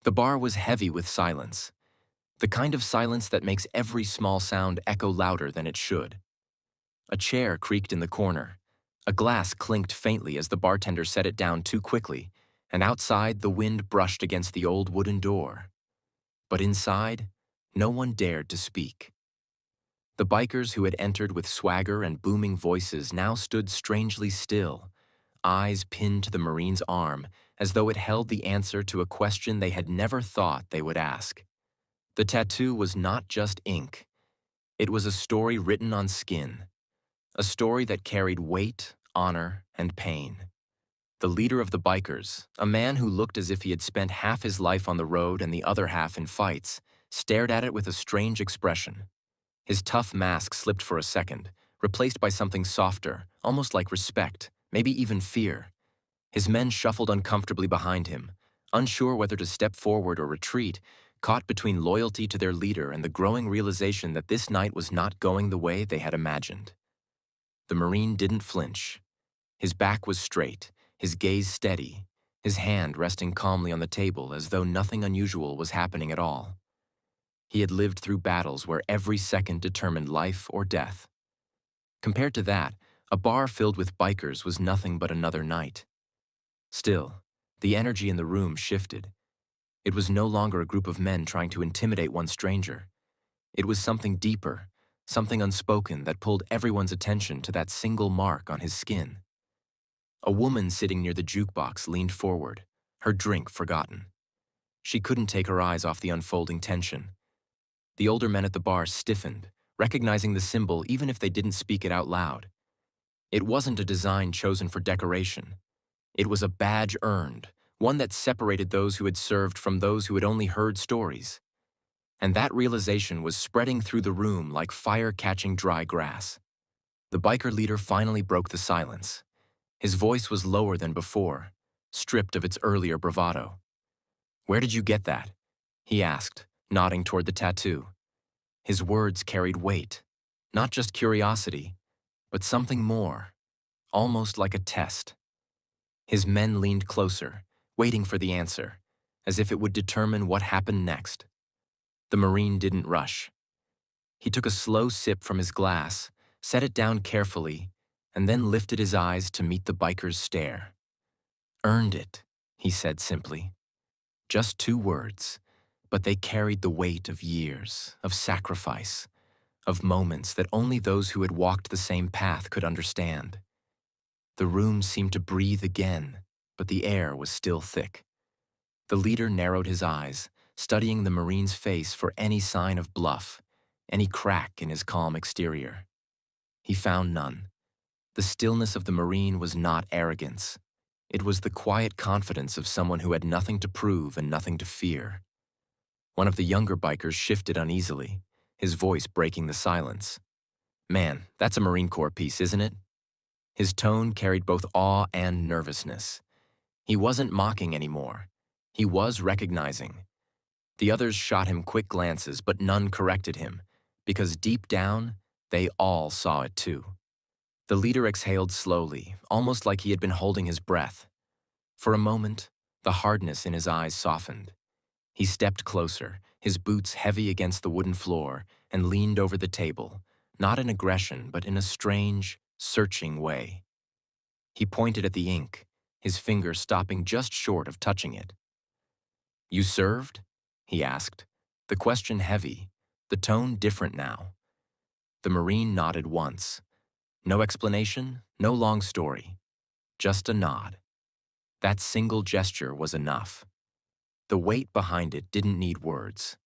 The bar was heavy with silence, the kind of silence that makes every small sound echo louder than it should. A chair creaked in the corner. A glass clinked faintly as the bartender set it down too quickly, and outside the wind brushed against the old wooden door. But inside, no one dared to speak. The bikers who had entered with swagger and booming voices now stood strangely still, eyes pinned to the Marine's arm as though it held the answer to a question they had never thought they would ask. The tattoo was not just ink. It was a story written on skin, a story that carried weight, honor, and pain. The leader of the bikers, a man who looked as if he had spent half his life on the road and the other half in fights, stared at it with a strange expression. His tough mask slipped for a second, replaced by something softer, almost like respect, maybe even fear. His men shuffled uncomfortably behind him, unsure whether to step forward or retreat, caught between loyalty to their leader and the growing realization that this night was not going the way they had imagined. The Marine didn't flinch. His back was straight, his gaze steady, his hand resting calmly on the table as though nothing unusual was happening at all. He had lived through battles where every second determined life or death. Compared to that, a bar filled with bikers was nothing but another night. Still, the energy in the room shifted. It was no longer a group of men trying to intimidate one stranger. It was something deeper, something unspoken that pulled everyone's attention to that single mark on his skin. A woman sitting near the jukebox leaned forward, her drink forgotten. She couldn't take her eyes off the unfolding tension. The older men at the bar stiffened, recognizing the symbol even if they didn't speak it out loud. It wasn't a design chosen for decoration. It was a badge earned, one that separated those who had served from those who had only heard stories. And that realization was spreading through the room like fire catching dry grass. The biker leader finally broke the silence. His voice was lower than before, stripped of its earlier bravado. "Where did you get that?" he asked, nodding toward the tattoo. His words carried weight, not just curiosity, but something more, almost like a test. His men leaned closer, waiting for the answer, as if it would determine what happened next. The Marine didn't rush. He took a slow sip from his glass, set it down carefully, and then lifted his eyes to meet the biker's stare. "Earned it," he said simply. Just 2 words, but they carried the weight of years, of sacrifice, of moments that only those who had walked the same path could understand. The room seemed to breathe again, but the air was still thick. The leader narrowed his eyes, studying the Marine's face for any sign of bluff, any crack in his calm exterior. He found none. The stillness of the Marine was not arrogance. It was the quiet confidence of someone who had nothing to prove and nothing to fear. One of the younger bikers shifted uneasily, his voice breaking the silence. "Man, that's a Marine Corps piece, isn't it?" His tone carried both awe and nervousness. He wasn't mocking anymore. He was recognizing. The others shot him quick glances, but none corrected him, because deep down, they all saw it too. The leader exhaled slowly, almost like he had been holding his breath. For a moment, the hardness in his eyes softened. He stepped closer, his boots heavy against the wooden floor, and leaned over the table, not in aggression, but in a strange, searching way. He pointed at the ink, his finger stopping just short of touching it. "You served?" he asked, the question heavy, the tone different now. The Marine nodded once. No explanation, no long story, just a nod. That single gesture was enough. The weight behind it didn't need words.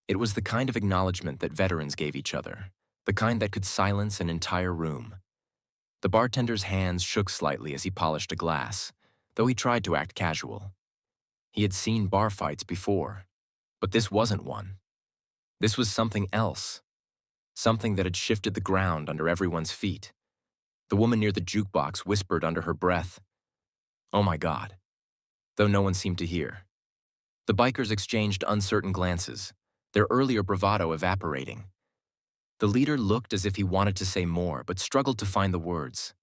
It was the kind of acknowledgement that veterans gave each other, the kind that could silence an entire room. The bartender's hands shook slightly as he polished a glass, though he tried to act casual. He had seen bar fights before, but this wasn't one. This was something else, something that had shifted the ground under everyone's feet. The woman near the jukebox whispered under her breath, "Oh my God," though no one seemed to hear. The bikers exchanged uncertain glances, their earlier bravado evaporating. The leader looked as if he wanted to say more, but struggled to find the words.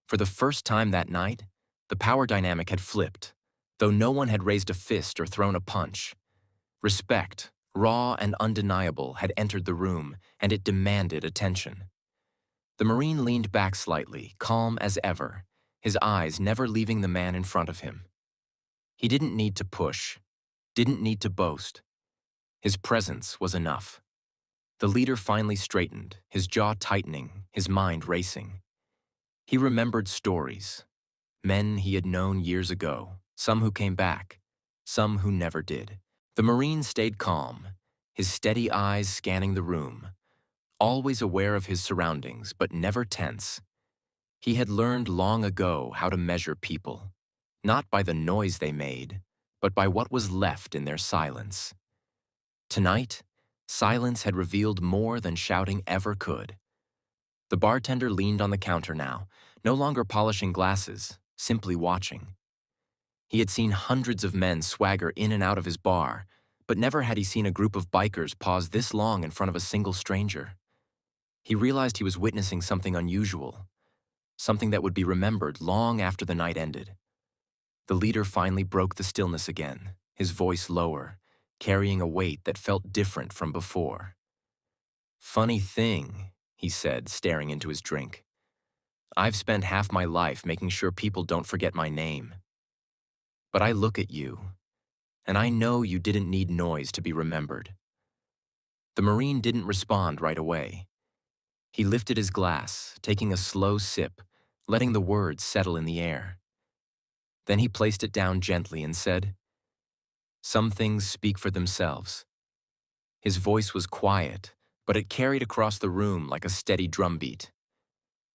For the first time that night, the power dynamic had flipped. Though no one had raised a fist or thrown a punch, respect, raw and undeniable, had entered the room, and it demanded attention. The Marine leaned back slightly, calm as ever, his eyes never leaving the man in front of him. He didn't need to push, didn't need to boast. His presence was enough. The leader finally straightened, his jaw tightening, his mind racing. He remembered stories, men he had known years ago, some who came back, some who never did. The Marine stayed calm, his steady eyes scanning the room, always aware of his surroundings, but never tense. He had learned long ago how to measure people, not by the noise they made, but by what was left in their silence. Tonight, silence had revealed more than shouting ever could. The bartender leaned on the counter now, no longer polishing glasses, simply watching. He had seen hundreds of men swagger in and out of his bar, but never had he seen a group of bikers pause this long in front of a single stranger. He realized he was witnessing something unusual, something that would be remembered long after the night ended. The leader finally broke the stillness again, his voice lower, carrying a weight that felt different from before. "Funny thing," he said, staring into his drink. "I've spent half my life making sure people don't forget my name. But I look at you, and I know you didn't need noise to be remembered." The Marine didn't respond right away. He lifted his glass, taking a slow sip, letting the words settle in the air. Then he placed it down gently and said, "Some things speak for themselves." His voice was quiet, but it carried across the room like a steady drumbeat.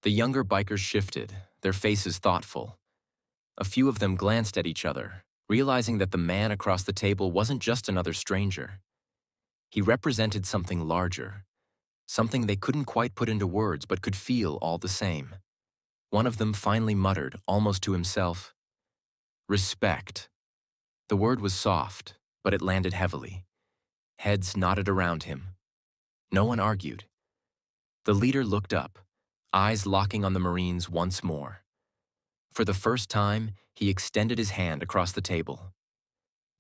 The younger bikers shifted, their faces thoughtful. A few of them glanced at each other, realizing that the man across the table wasn't just another stranger. He represented something larger, something they couldn't quite put into words but could feel all the same. One of them finally muttered, almost to himself, "Respect." The word was soft, but it landed heavily. Heads nodded around him. No one argued. The leader looked up, eyes locking on the Marines once more. For the first time, he extended his hand across the table.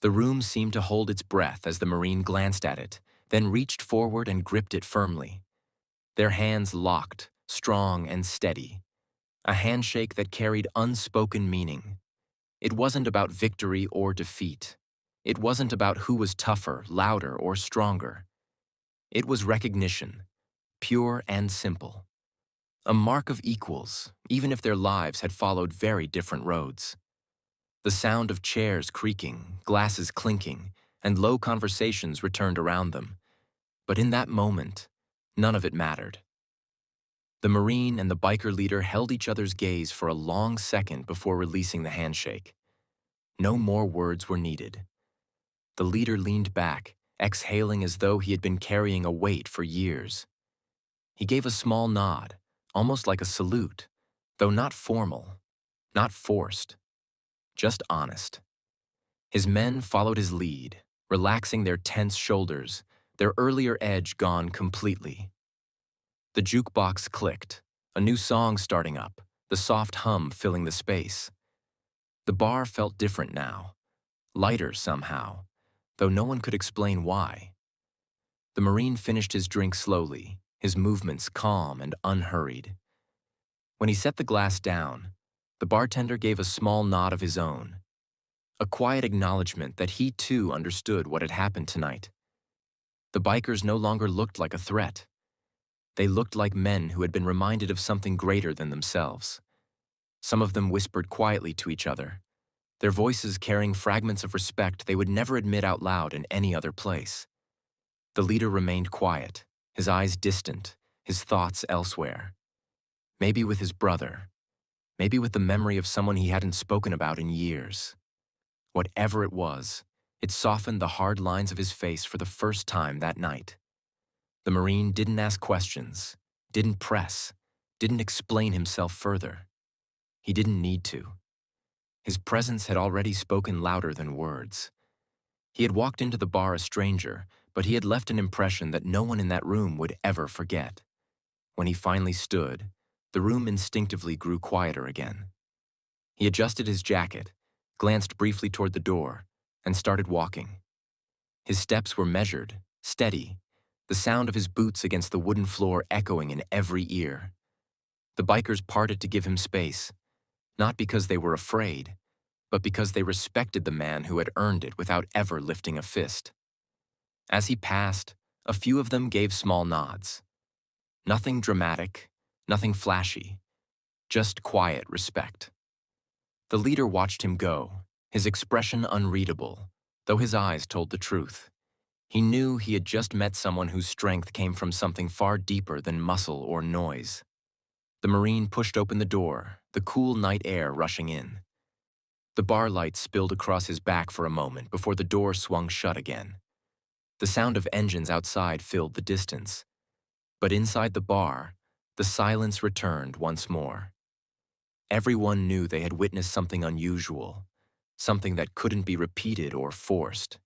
The room seemed to hold its breath as the Marine glanced at it, then reached forward and gripped it firmly. Their hands locked, strong and steady. A handshake that carried unspoken meaning. It wasn't about victory or defeat. It wasn't about who was tougher, louder, or stronger. It was recognition, pure and simple. A mark of equals, even if their lives had followed very different roads. The sound of chairs creaking, glasses clinking, and low conversations returned around them. But in that moment, none of it mattered. The Marine and the biker leader held each other's gaze for a long second before releasing the handshake. No more words were needed. The leader leaned back, exhaling as though he had been carrying a weight for years. He gave a small nod, almost like a salute, though not formal, not forced, just honest. His men followed his lead, relaxing their tense shoulders, their earlier edge gone completely. The jukebox clicked, a new song starting up, the soft hum filling the space. The bar felt different now, lighter somehow, though no one could explain why. The Marine finished his drink slowly, his movements calm and unhurried. When he set the glass down, the bartender gave a small nod of his own, a quiet acknowledgement that he too understood what had happened tonight. The bikers no longer looked like a threat. They looked like men who had been reminded of something greater than themselves. Some of them whispered quietly to each other, their voices carrying fragments of respect they would never admit out loud in any other place. The leader remained quiet, his eyes distant, his thoughts elsewhere. Maybe with his brother, maybe with the memory of someone he hadn't spoken about in years. Whatever it was, it softened the hard lines of his face for the first time that night. The Marine didn't ask questions, didn't press, didn't explain himself further. He didn't need to. His presence had already spoken louder than words. He had walked into the bar a stranger, but he had left an impression that no one in that room would ever forget. When he finally stood, the room instinctively grew quieter again. He adjusted his jacket, glanced briefly toward the door, and started walking. His steps were measured, steady, the sound of his boots against the wooden floor echoing in every ear. The bikers parted to give him space, not because they were afraid, but because they respected the man who had earned it without ever lifting a fist. As he passed, a few of them gave small nods. Nothing dramatic, nothing flashy, just quiet respect. The leader watched him go, his expression unreadable, though his eyes told the truth. He knew he had just met someone whose strength came from something far deeper than muscle or noise. The Marine pushed open the door, the cool night air rushing in. The bar light spilled across his back for a moment before the door swung shut again. The sound of engines outside filled the distance. But inside the bar, the silence returned once more. Everyone knew they had witnessed something unusual, something that couldn't be repeated or forced.